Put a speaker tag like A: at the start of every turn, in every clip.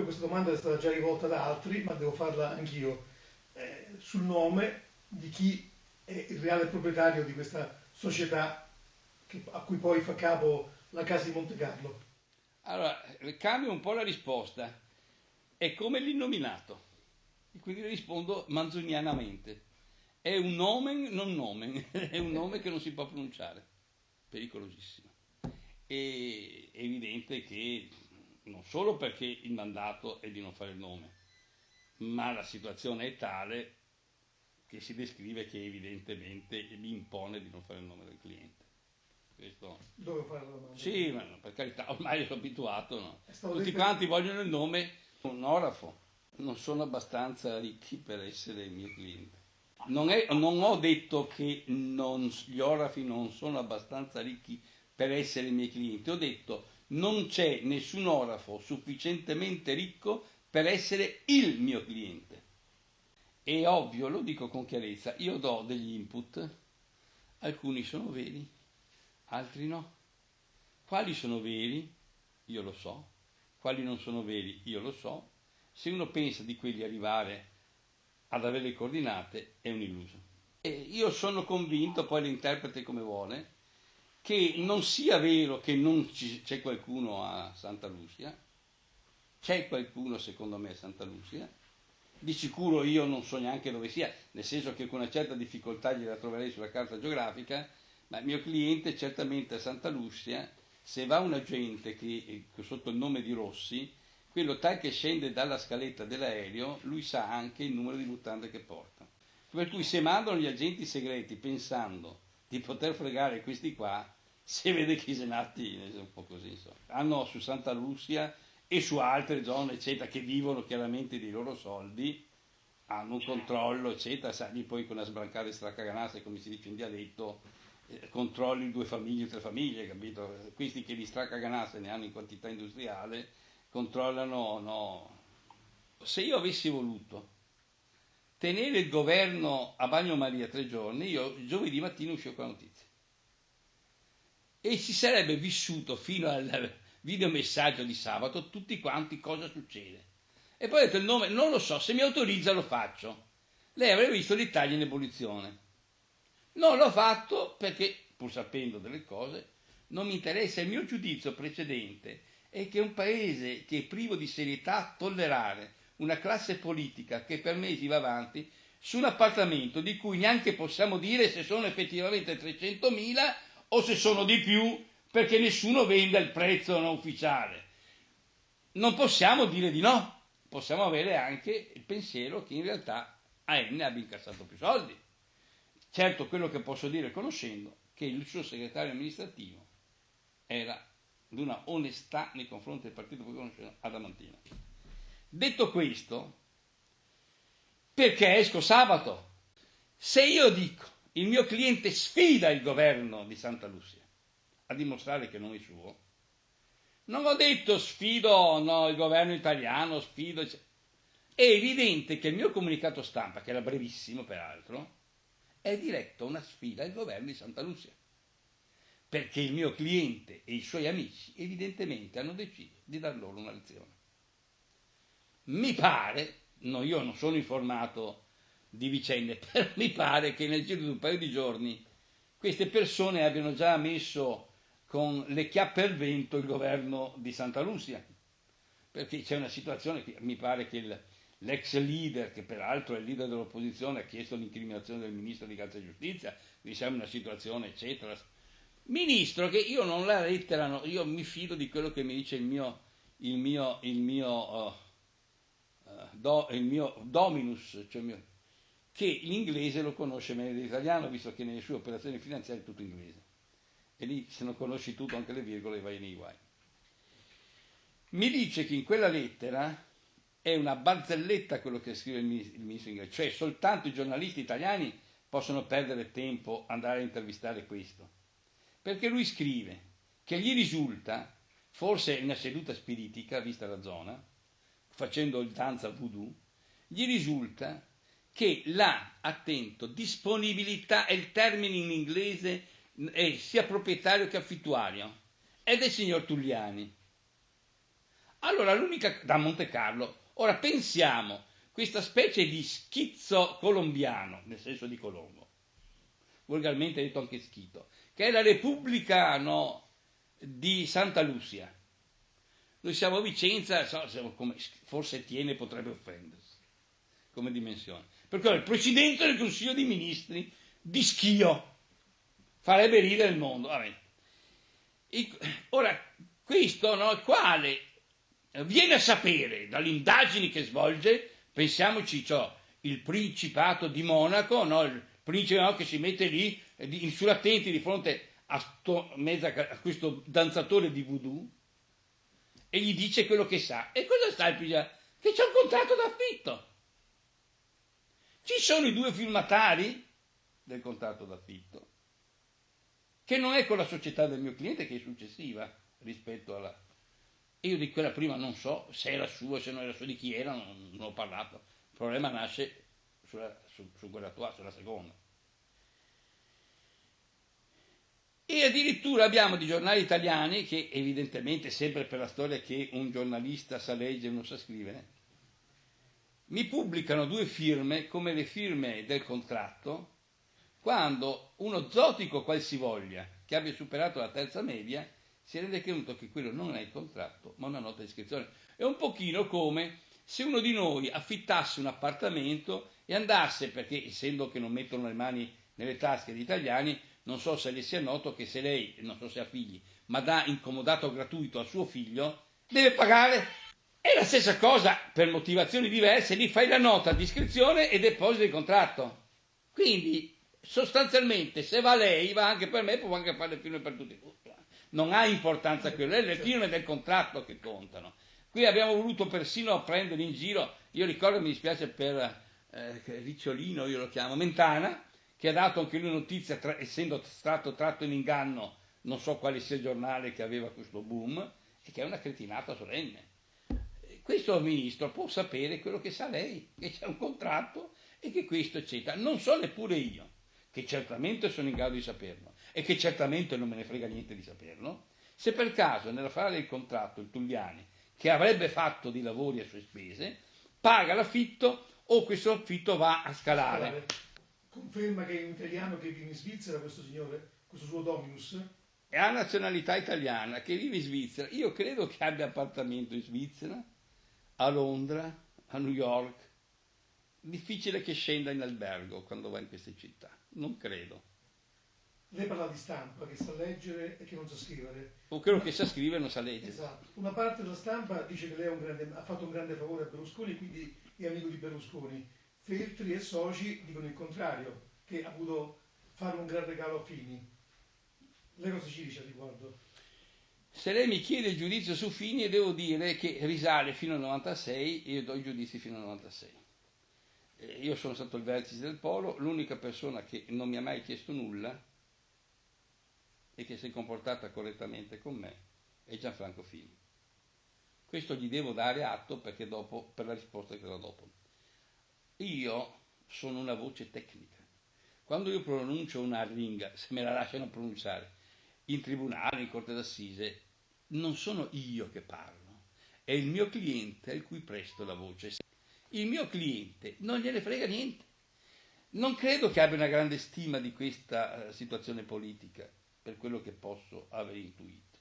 A: questa domanda è stata già rivolta da altri, ma devo farla anch'io, sul nome di chi è il reale proprietario di questa società a cui poi fa capo la casa di Monte Carlo.
B: Allora, cambio un po' la risposta. È come l'innominato. E quindi rispondo manzonianamente. È un nomen non nomen, è un nome che non si può pronunciare. Pericolosissimo. E è evidente che non solo perché il mandato è di non fare il nome, ma la situazione è tale che si descrive che evidentemente mi impone di non fare il nome del cliente. Questo
A: Dove fare la domanda?
B: sì, ma no, per carità, ormai sono abituato, no?
A: È stato
B: Tutti
A: detto,
B: quanti vogliono il nome, un orafo. Non sono abbastanza ricchi per essere il mio cliente. Non ho detto che gli orafi non sono abbastanza ricchi per essere i miei clienti, ho detto non c'è nessun orafo sufficientemente ricco per essere il mio cliente. È ovvio, lo dico con chiarezza, io do degli input, alcuni sono veri, altri no. Quali sono veri? Io lo so. Quali non sono veri? Io lo so. Se uno pensa di quelli arrivare ad avere le coordinate, è un illuso. E io sono convinto, poi le interprete come vuole, che non sia vero che non c'è qualcuno a Santa Lucia, c'è qualcuno secondo me a Santa Lucia, di sicuro io non so neanche dove sia, nel senso che con una certa difficoltà gliela troverei sulla carta geografica, ma il mio cliente certamente a Santa Lucia, se va un agente che sotto il nome di Rossi, quello tal che scende dalla scaletta dell'aereo, lui sa anche il numero di mutande che porta. Per cui se mandano gli agenti segreti pensando di poter fregare questi qua, si vede che i senati un po' così, insomma. Hanno su Santa Lucia e su altre zone, eccetera, che vivono chiaramente dei loro soldi, hanno un controllo, eccetera, sai, lì poi con una sbrancare stracaganasse, come si dice in dialetto, controlli due famiglie, tre famiglie, capito? Questi che di stracaganasse ne hanno in quantità industriale, controllano, no. Se io avessi voluto tenere il governo a bagnomaria 3 giorni, io giovedì mattina uscivo con la notizia. E si sarebbe vissuto fino al videomessaggio di sabato tutti quanti cosa succede. E poi ho detto il nome, non lo so, se mi autorizza lo faccio. Lei avrebbe visto l'Italia in ebollizione. Non l'ho fatto perché, pur sapendo delle cose, non mi interessa. Il mio giudizio precedente è che un paese che è privo di serietà tollerare una classe politica che per mesi va avanti su un appartamento di cui neanche possiamo dire se sono effettivamente 300.000 o se sono di più perché nessuno vende il prezzo non ufficiale. Non possiamo dire di no, possiamo avere anche il pensiero che in realtà AN abbia incassato più soldi. Certo, quello che posso dire conoscendo che il suo segretario amministrativo era di una onestà nei confronti del partito che conoscevo adamantina. Detto questo, perché esco sabato? Se io dico il mio cliente sfida il governo di Santa Lucia a dimostrare che non è suo, non ho detto sfido no, il governo italiano, sfido. È evidente che il mio comunicato stampa, che era brevissimo peraltro, è diretto a una sfida al governo di Santa Lucia. Perché il mio cliente e i suoi amici evidentemente hanno deciso di dar loro una lezione. Mi pare, no, io non sono informato di vicende, però mi pare che nel giro di un paio di giorni queste persone abbiano già messo con le chiappe al vento il governo di Santa Lucia, perché c'è una situazione che mi pare che l'ex leader, che peraltro è il leader dell'opposizione, ha chiesto l'incriminazione del ministro di Grazia e Giustizia, quindi siamo in una situazione eccetera. Ministro che io non la lettera, no, io mi fido di quello che mi dice il mio dominus, cioè che l'inglese lo conosce meglio dell'italiano, visto che nelle sue operazioni finanziarie è tutto inglese. E lì se non conosci tutto, anche le virgole, vai nei guai. Mi dice che in quella lettera è una barzelletta quello che scrive il ministro inglese, cioè soltanto i giornalisti italiani possono perdere tempo ad andare a intervistare questo. Perché lui scrive che gli risulta, forse in una seduta spiritica, vista la zona, facendo il danza voodoo, gli risulta che la, attento, disponibilità è il termine in inglese, è sia proprietario che affittuario, è del signor Tulliani. Allora, l'unica da Monte Carlo. Ora pensiamo, questa specie di schizzo colombiano, nel senso di Colombo, volgarmente detto anche schito, che è la Repubblica, no, di Santa Lucia. Noi siamo a Vicenza, come forse Tiene potrebbe offendersi come dimensione. Perché il Presidente del Consiglio dei Ministri di Schio farebbe ridere il mondo. Vabbè. Ora, questo, no, il quale viene a sapere dalle indagini che svolge, pensiamoci, il Principato di Monaco, no, il principe, no, che si mette lì sull'attenti di fronte a questo danzatore di voodoo e gli dice quello che sa. E cosa sta il principe? Che c'è un contratto d'affitto. Ci sono i 2 firmatari del contratto d'affitto, che non è con la società del mio cliente, che è successiva rispetto alla... Io di quella prima non so se era sua, se non era sua, di chi era, non ho parlato. Il problema nasce su quella tua, sulla seconda. E addirittura abbiamo di giornali italiani che evidentemente, sempre per la storia che un giornalista sa leggere e non sa scrivere, mi pubblicano 2 firme come le firme del contratto quando uno zotico qualsivoglia che abbia superato la terza media si rende conto che quello non è il contratto ma una nota di iscrizione. È un pochino come se uno di noi affittasse un appartamento e andasse, perché essendo che non mettono le mani nelle tasche degli italiani, non so se le sia noto che se lei, non so se ha figli, ma dà incomodato gratuito al suo figlio, deve pagare. È la stessa cosa, per motivazioni diverse, lì fai la nota di iscrizione e depositi il contratto. Quindi, sostanzialmente, se va lei, va anche per me, può anche fare le firme per tutti. Non ha importanza quello, è le firme del contratto che contano. Qui abbiamo voluto persino prendere in giro, io ricordo, mi dispiace per Ricciolino, io lo chiamo, Mentana, che ha dato anche lui notizia, essendo stato tratto in inganno, non so quale sia il giornale che aveva questo boom, e che è una cretinata solenne. Questo ministro può sapere quello che sa lei, che c'è un contratto e che questo eccetera. Non so neppure io, che certamente sono in grado di saperlo e che certamente non me ne frega niente di saperlo, se per caso nella fare del contratto il Tulliani, che avrebbe fatto di lavori a sue spese, paga l'affitto o questo affitto va a scalare.
A: Conferma che è un italiano che vive in Svizzera, questo signore, questo suo Dominus?
B: E ha nazionalità italiana, che vive in Svizzera. Io credo che abbia appartamento in Svizzera, a Londra, a New York. Difficile che scenda in albergo quando va in queste città, non credo.
A: Lei parla di stampa, che sa leggere e che non sa scrivere.
B: O quello che sa scrivere non sa leggere.
A: Esatto. Una parte della stampa dice che lei ha fatto un grande favore a Berlusconi e quindi è amico di Berlusconi. Feltri e soci dicono il contrario, che ha voluto fare un gran regalo a Fini. Lei cosa ci dice al riguardo?
B: Se lei mi chiede il giudizio su Fini, devo dire che risale fino al 96 e io do i giudizi fino al 96. Io sono stato al vertice del Polo, l'unica persona che non mi ha mai chiesto nulla e che si è comportata correttamente con me è Gianfranco Fini. Questo gli devo dare atto perché dopo, per la risposta che darò dopo. Io sono una voce tecnica. Quando io pronuncio una arringa, se me la lasciano pronunciare, in tribunale, in corte d'assise, non sono io che parlo, è il mio cliente al cui presto la voce. Il mio cliente non gliene frega niente. Non credo che abbia una grande stima di questa situazione politica, per quello che posso aver intuito.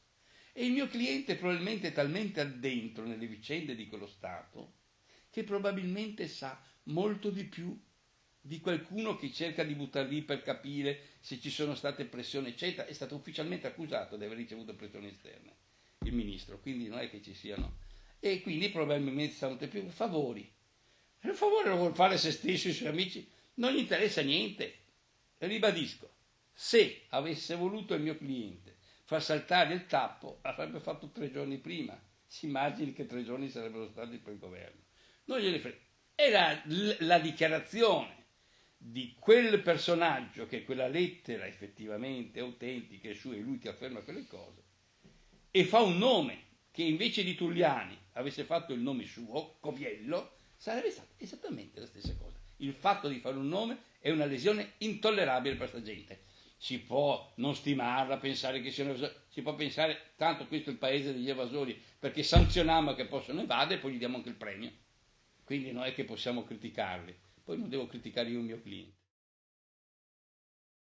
B: E il mio cliente probabilmente è talmente addentro nelle vicende di quello Stato che probabilmente sa molto di più di qualcuno che cerca di buttar lì per capire se ci sono state pressioni, eccetera. È stato ufficialmente accusato di aver ricevuto pressioni esterne, il ministro, quindi non è che ci siano. E quindi probabilmente sono più favori. E il favore lo vuol fare se stesso e i suoi amici, non gli interessa niente. Ribadisco, se avesse voluto il mio cliente far saltare il tappo, avrebbe fatto 3 giorni prima. Si immagini che 3 giorni sarebbero stati per il governo. Non gliene frega. Era la dichiarazione di quel personaggio che quella lettera effettivamente autentica è sua e lui che afferma quelle cose e fa un nome che invece di Tulliani avesse fatto il nome suo, Coviello, sarebbe stata esattamente la stessa cosa. Il fatto di fare un nome è una lesione intollerabile per questa gente. si può non stimarla, pensare che siano evasori, si può pensare tanto questo è il paese degli evasori perché sanzioniamo che possono evadere e poi gli diamo anche il premio. Quindi non è che possiamo criticarli, poi non devo criticare io il mio cliente.